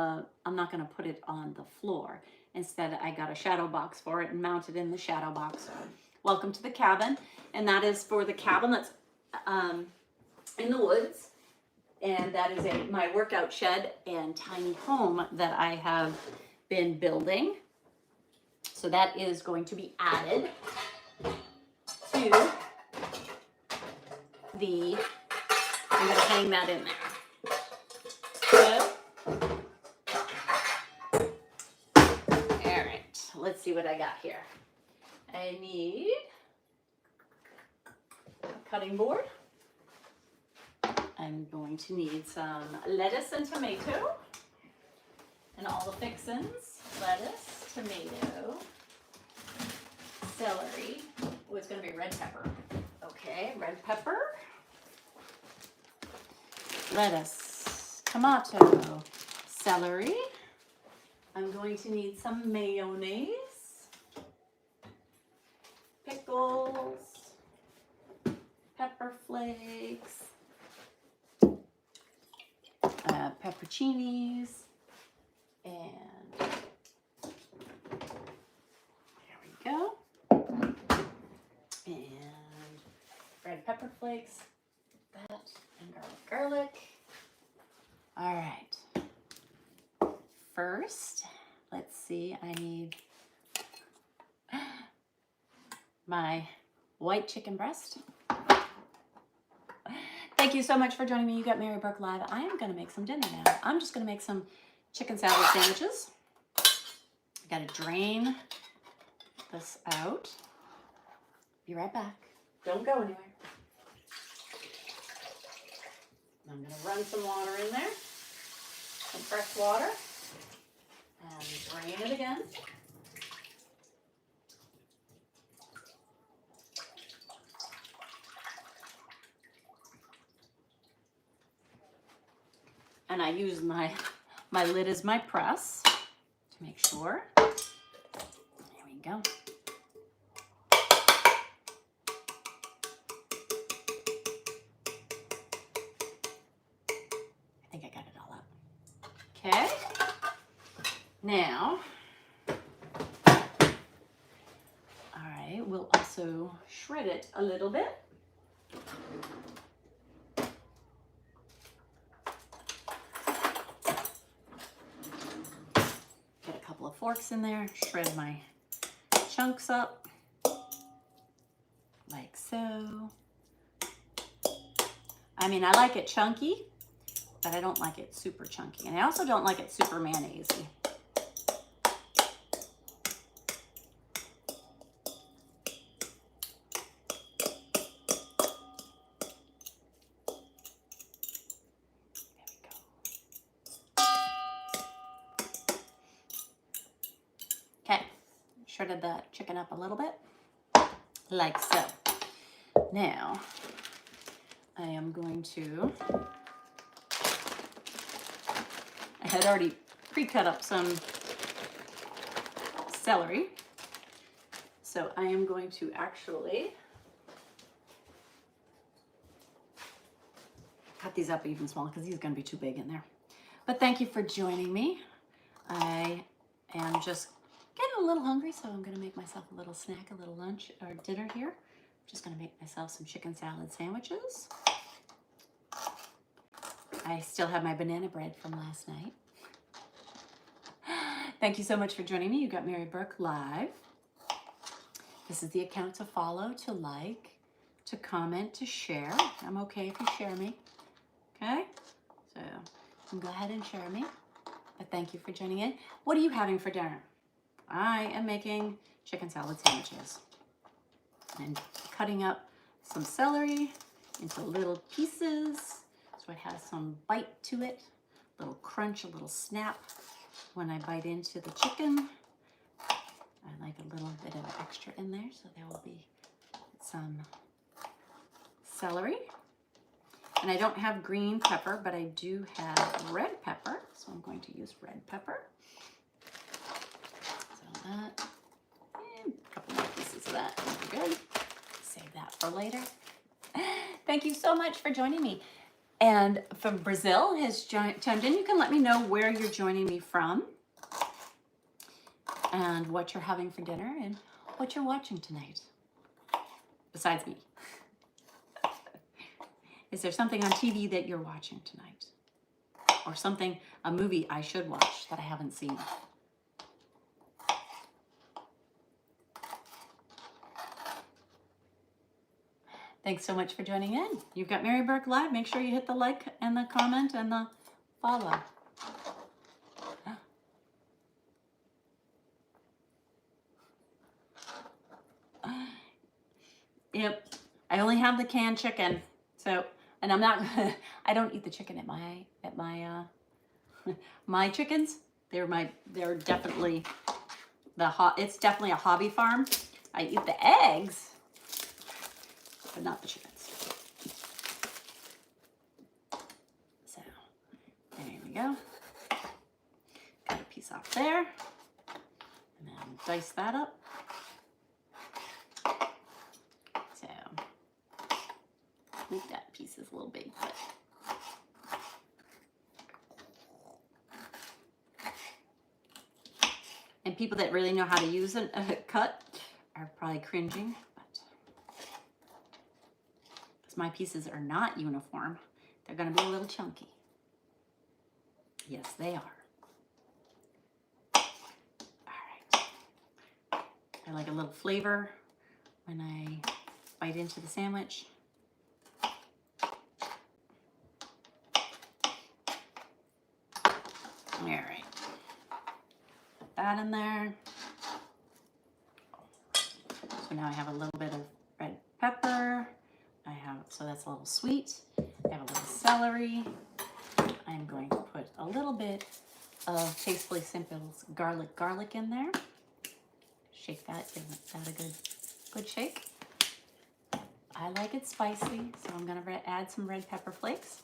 the floor. Instead, I got a shadow box for it and mounted in the shadow box. Welcome to the cabin, and that is for the cabin that's in the woods, and that is my workout shed and tiny home that I have been building. So that is going to be added to the. I'm going to hang that in there. So, all right. Let's see what I got here. I need a cutting board. I'm going to need some lettuce and tomato and all the fixins. Lettuce, tomato, celery. Oh, it's going to be red pepper. Okay, red pepper, lettuce, tomato, celery. I'm going to need some mayonnaise, pickles, pepper flakes, pepperoncinis, and there we go, and red pepper flakes, that, and garlic. All right, first, let's see, I need my white chicken breast. Thank you so much for joining me. You got Mary Burke Live. I am going to make some dinner now. I'm just going to make some chicken salad sandwiches. I got to drain this out. Be right back. Don't go anywhere. I'm going to run some water in there, some fresh water, and drain it again. And I use my lid as my press to make sure. There we go. I think I got it all up. Okay. Now, all right, we'll also shred it a little bit. forks in there, shred my chunks up like so. I mean, I like it chunky, but I don't like it super chunky. And I also don't like it super mayonnaise-y. Okay, shredded the chicken up a little bit, like so. Now, I am going to, I had already pre-cut up some celery, so I am going to actually cut these up even smaller because these are going to be too big in there. But thank you for joining me. I am just getting a little hungry, so I'm going to make myself a little snack, a little lunch or dinner here. I'm just going to make myself some chicken salad sandwiches. I still have my banana bread from last night. Thank you so much for joining me. You got Mary Burke Live. This is the account to follow, to like, to comment, to share. I'm okay if you share me. Okay? So you can go ahead and share me. But thank you for joining in. What are you having for dinner? I am making chicken salad sandwiches and cutting up some celery into little pieces so it has some bite to it, a little crunch, a little snap when I bite into the chicken. I like a little bit of extra in there, so there will be some celery. And I don't have green pepper, but I do have red pepper, so I'm going to use red pepper. So that, and a couple more pieces of that, that'll be good. Save that for later. Thank you so much for joining me. And from Brazil has chimed in. You can let me know where you're joining me from and what you're having for dinner and what you're watching tonight, besides me. Is there something on TV that you're watching tonight? Or something, a movie I should watch that I haven't seen? Thanks so much for joining in. You've got Mary Burke Live. Make sure you hit the like and the comment and the follow. Yep, I only have the canned chicken. So, and I'm not, I don't eat the chicken at my my chickens. They're definitely it's definitely a hobby farm. I eat the eggs, but not the chickens. So, there we go. Cut a piece off there, and then dice that up. So, I think that piece is a little big, but and people that really know how to use a cut are probably cringing, but because my pieces are not uniform, they're going to be a little chunky. Yes, they are. All right. I like a little flavor when I bite into the sandwich. All right. Put that in there. So now I have a little bit of red pepper. So that's a little sweet. I have a little celery. I'm going to put a little bit of Tastefully Simple's garlic in there. Shake that, give that a good shake. I like it spicy, so I'm gonna add some red pepper flakes.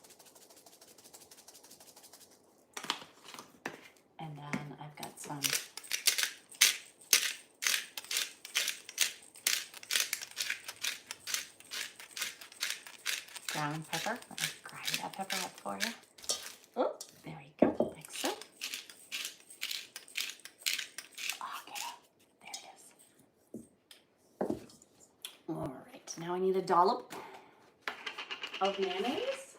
And then I've got some ground pepper. Let me grind that pepper up for you. Oh, there you go, like so. Okay, there it is. All right, now I need a dollop of mayonnaise.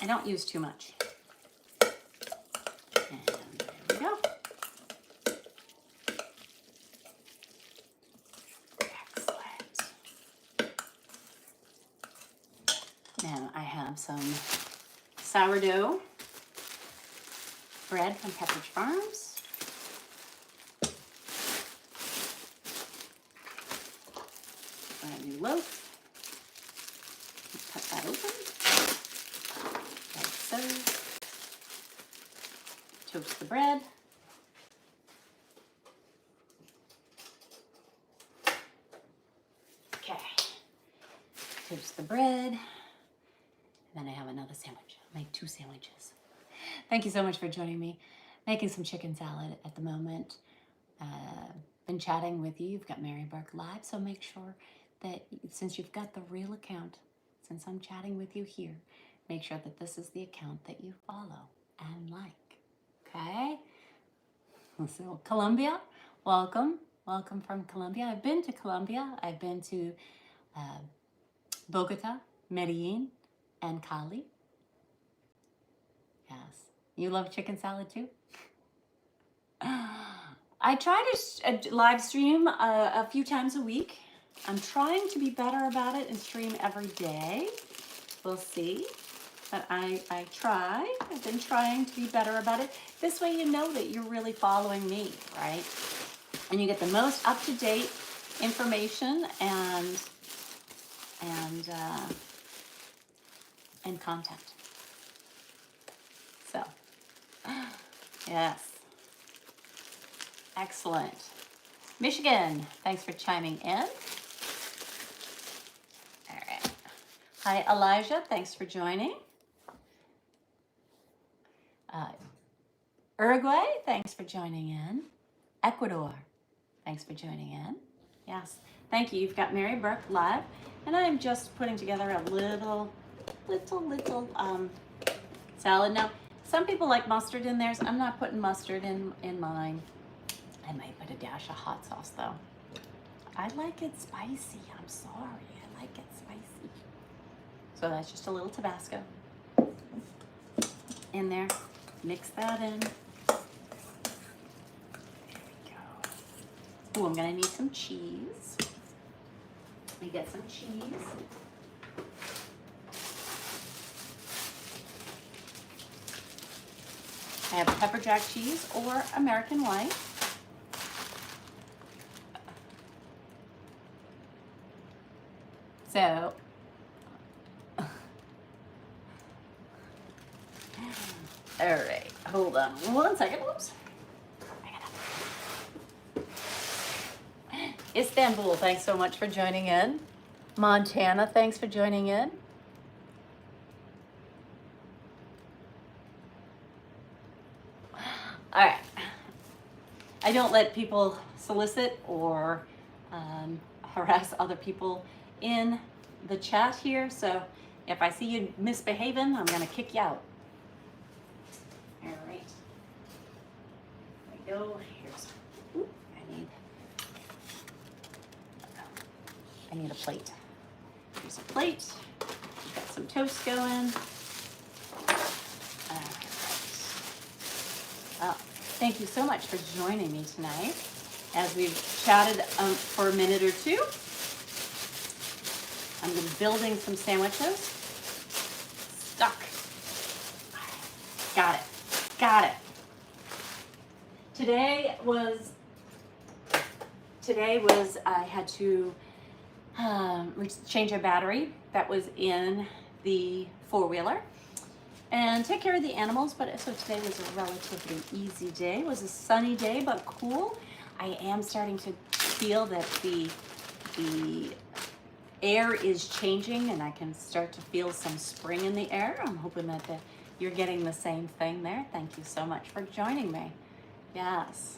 I don't use too much. And there we go. Excellent. Now I have some sourdough bread from Pepperidge Farms. Brand new loaf. Cut that open. Like so. Toast the bread. Okay. Toast the bread. And then I have another sandwich. I'll make 2 sandwiches. Thank you so much for joining me. Making some chicken salad at the moment. Been chatting with you. You've got Mary Burke Live, so make sure that since you've got the real account, since I'm chatting with you here, make sure that this is the account that you follow and like. Okay? So Colombia, welcome. Welcome from Colombia. I've been to Colombia. I've been to Bogota, Medellin, and Cali. Yes. You love chicken salad too? I try to live stream a few times a week. I'm trying to be better about it and stream every day. We'll see. But I try. I've been trying to be better about it. This way you know that you're really following me, right? And you get the most up-to-date information and content. So, yes. Excellent. Michigan, thanks for chiming in. All right. Hi, Elijah, thanks for joining. Uruguay, thanks for joining in. Ecuador, thanks for joining in. Yes, thank you. You've got Mary Burke Live, and I'm just putting together a little salad. Now, some people like mustard in theirs. I'm not putting mustard in mine. I might put a dash of hot sauce though. I like it spicy. I'm sorry. I like it spicy. So that's just a little Tabasco in there. Mix that in. There we go. Oh, I'm gonna need some cheese. Let me get some cheese. I have pepper jack cheese or American white. So, all right, hold on 1 second. Whoops. Istanbul, thanks so much for joining in. Montana, thanks for joining in. All right. I don't let people solicit or harass other people in the chat here, so if I see you misbehaving, I'm gonna kick you out. All right. There we go. Here's. Ooh, I need a plate. Here's a plate. Got some toast going. All right. Well, thank you so much for joining me tonight as we've chatted for a minute or two. I'm building some sandwiches. Stuck. Got it. Got it. Today was I had to change a battery that was in the 4-wheeler and take care of the animals, but so today was a relatively easy day. It was a sunny day, but cool. I am starting to feel that the air is changing and I can start to feel some spring in the air. I'm hoping that you're getting the same thing there. Thank you so much for joining me. Yes.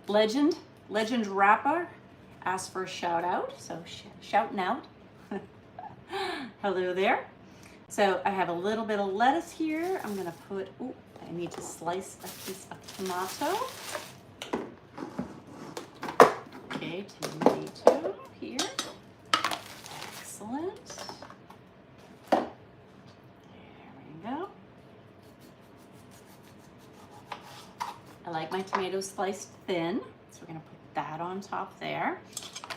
Legend Rapper asked for a shout out, so shouting out. Hello there. So I have a little bit of lettuce here. I'm gonna put, I need to slice a piece of tomato. Okay, tomato here. Excellent. like my tomatoes sliced thin, so we're gonna put that on top there.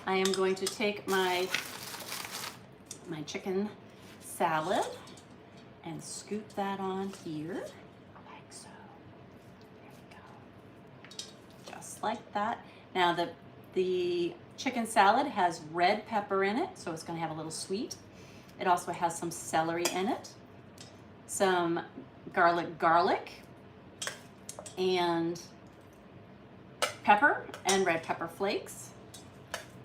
I am going to take my chicken salad and scoop that on here, like so. There we go. Just like that. Now the chicken salad has red pepper in it, so it's gonna have a little sweet. It also has some celery in it, some garlic, and pepper and red pepper flakes.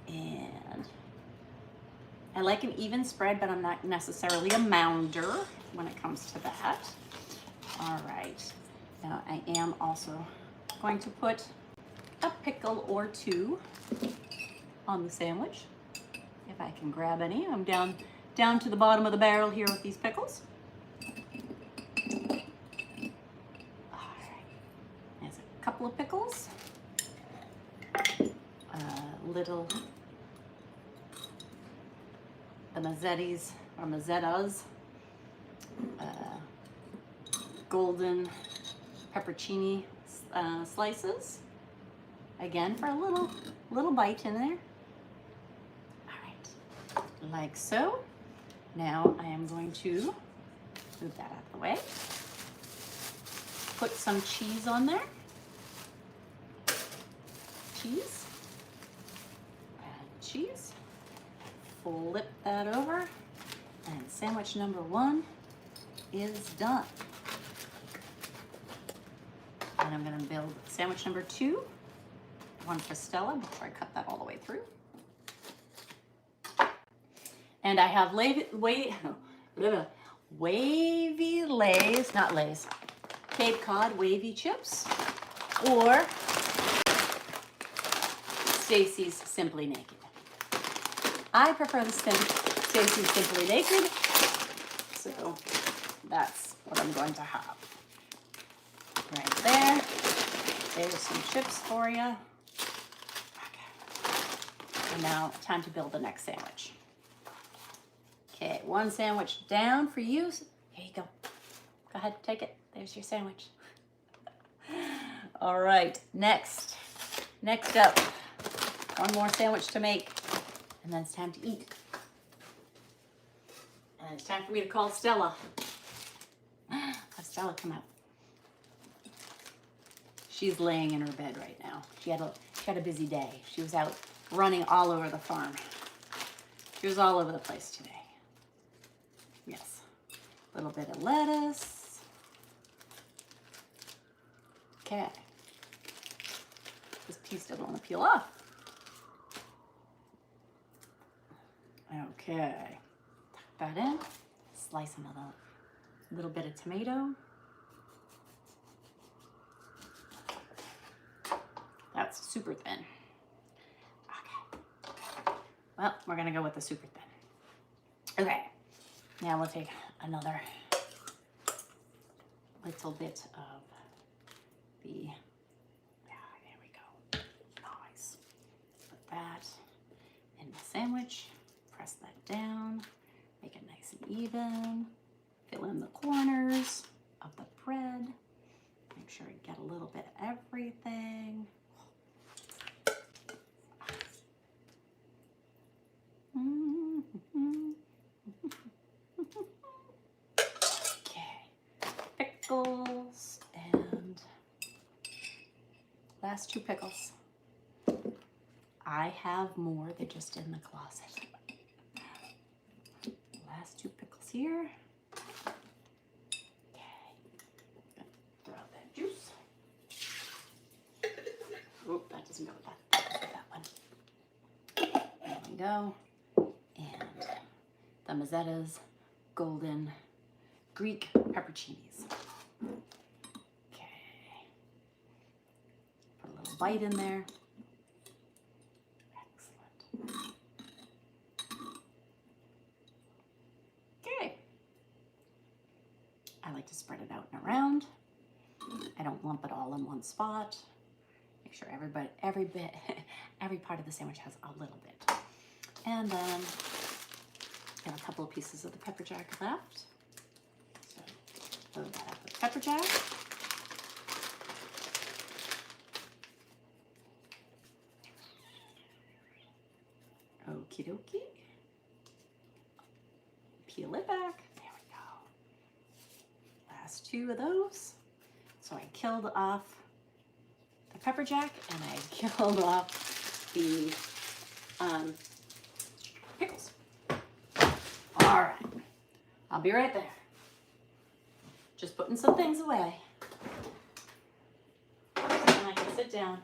And I like an even spread, but I'm not necessarily a mounder when it comes to that. All right, now I am also going to put a pickle or two on the sandwich, if I can grab any. I'm down to the bottom of the barrel here with these pickles. There's a couple of pickles, the Mazzettas, golden pepperoncini slices. Again, for a little bite in there. All right, like so. Now I am going to move that out of the way. Put some cheese on there. Cheese. Add cheese. Flip that over. And sandwich number 1 is done. And I'm going to build sandwich number 2. One for Stella before I cut that all the way through. And I have wavy Lays, not Lays, Cape Cod wavy chips, or Stacy's Simply Naked. I prefer the Stacy's Simply Naked, so that's what I'm going to have. Right there. There's some chips for you. Okay. And now time to build the next sandwich. Okay, 1 sandwich down for you. Here you go. Go ahead, take it. There's your sandwich. All right, next up, 1 more sandwich to make, and then it's time to eat. And it's time for me to call Stella. Have Stella come out. She's laying in her bed right now. She had a busy day. She was out running all over the farm. She was all over the place today. Yes. A little bit of lettuce. Okay. This piece doesn't want to peel off. Okay. Tuck that in. Slice another little bit of tomato. That's super thin. Okay. Well, we're gonna go with the super thin. Okay. Now we'll take another little bit of the, there we go. Nice. Put that in the sandwich. Press that down. Make it nice and even. Fill in the corners of the bread. Make sure you get a little bit of everything. Okay, pickles and last 2 pickles. I have more, they're just in the closet. Last 2 pickles here. Okay, throw out that juice. Oh, that doesn't go with that one. There we go. And the Mazzetta's golden Greek pepperoncinis. Okay. Put a little bite in there. Excellent. Okay. I like to spread it out and around. I don't lump it all in one spot. Make sure every part of the sandwich has a little bit. And then I have a couple of pieces of the pepper jack left. So load that up with pepper jack. Okie dokie. Peel it back. There we go. Last 2 of those. So I killed off the pepper jack and I killed off the pickles. All right, I'll be right there. Just putting some things away. And I can sit down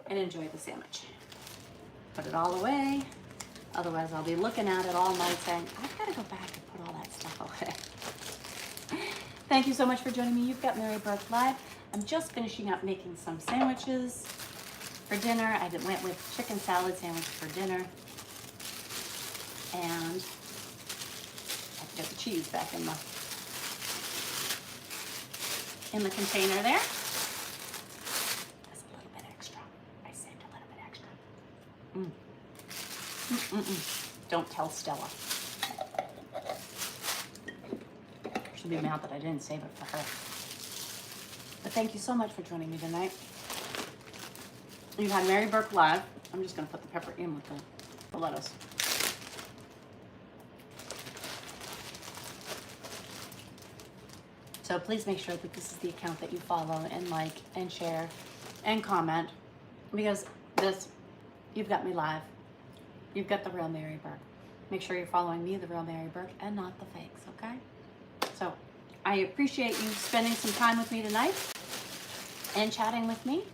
and enjoy the sandwich. Put it all away. Otherwise, I'll be looking at it all night saying, I've got to go back and put all that stuff away. Thank you so much for joining me. You've got Mary Burke Live. I'm just finishing up making some sandwiches for dinner. I went with chicken salad sandwich for dinner. And I have to get the cheese back in the container there. That's a little bit extra. I saved a little bit extra. Don't tell Stella. She'll be mad that I didn't save it for her. But thank you so much for joining me tonight. You've had Mary Burke Live. I'm just going to put the pepper in with the lettuce. So please make sure that this is the account that you follow and like and share and comment, because you've got me live. You've got the real Mary Burke. Make sure you're following me, the real Mary Burke, and not the fakes, okay? So I appreciate you spending some time with me tonight and chatting with me,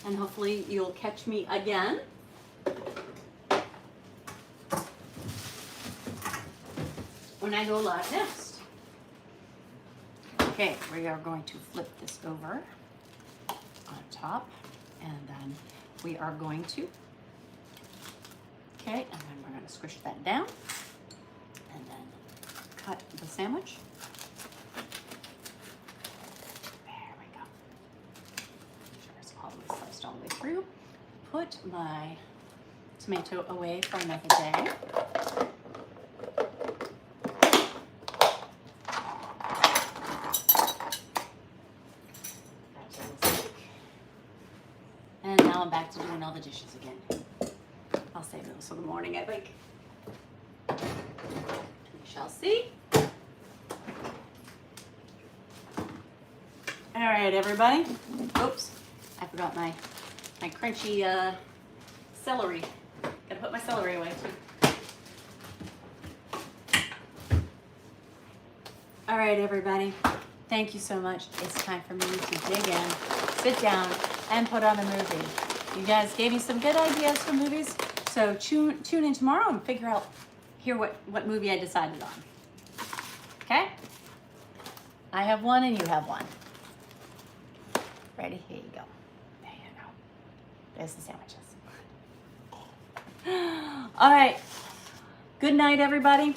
and hopefully you'll catch me again. When I go live next. Okay, we are going to flip this over on top, and then we are going to, okay, and then we're going to squish that down, and then cut the sandwich. There we go. Make sure it's all the way sliced all the way through. Put my tomato away for another day. I'm back to doing all the dishes again. I'll save those for the morning, I think. We shall see. All right, everybody. Oops, I forgot my crunchy celery. Gotta put my celery away too. All right, everybody. Thank you so much. It's time for me to dig in, sit down, and put on a movie. You guys gave me some good ideas for movies, so tune in tomorrow and hear what movie I decided on. Okay? I have one and you have one. Ready? Here you go. There you go. There's the sandwiches. All right. Good night, everybody.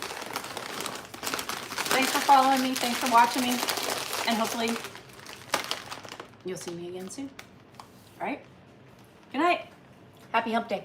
Thanks for following me. Thanks for watching me. And hopefully you'll see me again soon. All right? Good night. Happy hump day.